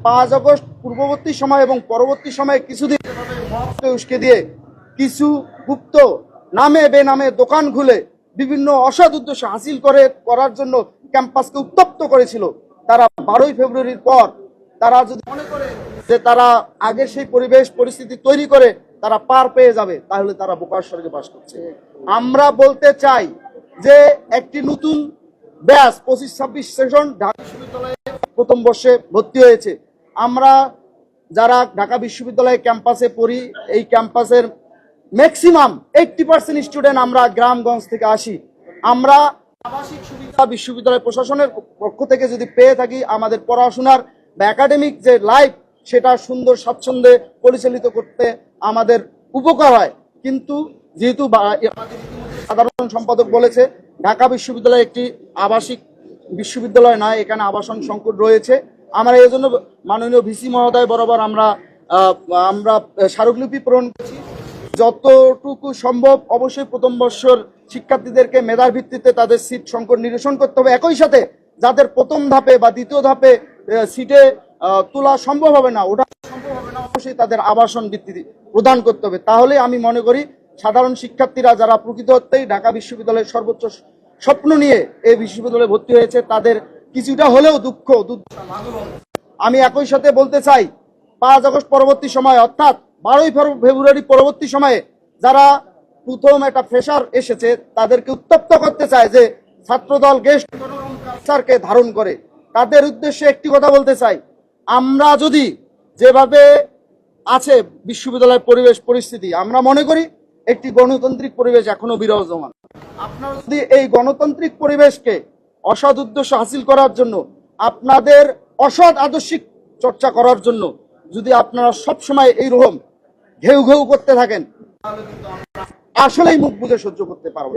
5 August পূর্ববর্তী সময় এবং পরবর্তী সময়ে কিছুদিন উস্কে দিয়ে কিছু গুপ্ত নামে বেনামে দোকান খুলে বিভিন্ন অসৎ উদ্দেশ্য হাসিল করার জন্য ক্যাম্পাসকে উত্তপ্ত করেছিল। তারা 12ই ফেব্রুয়ারির পর তারা যদি মনে করে যে তারা আগে সেই পরিবেশ পরিস্থিতি তৈরি করে তারা পার পেয়ে যাবে, তাহলে তারা বোকার স্বর্গে বাস করছে। আমরা বলতে চাই যে একটি নতুন ব্যাচ 25-26 সেশন ঢাকা বিশ্ববিদ্যালয়ে প্রথম বর্ষে ভর্তি হয়েছে। আমরা যারা ঢাকা বিশ্ববিদ্যালয় ক্যাম্পাসে পড়ি, এই ক্যাম্পাসের ম্যাক্সিমাম 80% স্টুডেন্ট আমরা গ্রামগঞ্জ থেকে আসি। আমরা আবাসিক সুবিধা বিশ্ববিদ্যালয় প্রশাসনের পক্ষ থেকে যদি পেয়ে থাকি, আমাদের পড়াশোনার বা একাডেমিক যে লাইফ সেটা সুন্দর স্বাচ্ছন্দ্যে পরিচালিত করতে আমাদের উপকার হয়। কিন্তু যেহেতু সাধারণ সম্পাদক বলেছে ঢাকা বিশ্ববিদ্যালয় একটি আবাসিক বিশ্ববিদ্যালয় নয়, এখানে আবাসন সংকট রয়েছে। আমরা এই জন্য মাননীয় ভিসি মহোদয় বরাবর আমরা স্মারকলিপি প্রেরণ করছি। যতটুকু সম্ভব অবশ্যই প্রথম বর্ষের শিক্ষার্থীদেরকে মেধার ভিত্তিতে তাদের সিট সংকট নিরসন করতে হবে। একই সাথে যাদের প্রথম ধাপে বা দ্বিতীয় ধাপে সিটে তোলা সম্ভব হবে না, ওটা সম্ভব হবে না, অবশ্যই তাদের আবাসন ভিত্তি প্রদান করতে হবে। তাহলে আমি মনে করি সাধারণ শিক্ষার্থীরা যারা প্রকৃত অর্থেই ঢাকা বিশ্ববিদ্যালয়ের সর্বোচ্চ স্বপ্ন নিয়ে এই বিশ্ববিদ্যালয়ে ভর্তি হয়েছে তাদের কিছুটা হলেও দুঃখ আমি একই সাথে বলতে চাই 5 আগস্ট পরবর্তী সময় অর্থাৎ 12ই ফেব্রুয়ারি পরবর্তী সময়ে যারা প্রথম একটা ফ্রেশার এসেছে তাদেরকে উত্তপ্ত করতে চায় যে ছাত্রদল গেস্ট কালচারকে ধারণ করে, তাদের উদ্দেশ্যে একটি কথা বলতে চাই, আমরা যদি যেভাবে আছে বিশ্ববিদ্যালয়ের পরিবেশ পরিস্থিতি, আমরা মনে করি একটি গণতান্ত্রিক পরিবেশ এখনো বিরাজমান। আপনারা যদি এই গণতান্ত্রিক পরিবেশকে অসৎ উদ্দেশ্য হাসিল করার জন্য, আপনাদের অসৎ আদর্শিক চর্চা করার জন্য যদি আপনারা সবসময় এইরকম ঘেউ ঘেউ করতে থাকেন, তাহলে কিন্তু আমরা আসলেই মুখ বুজে সহ্য করতে পারবো।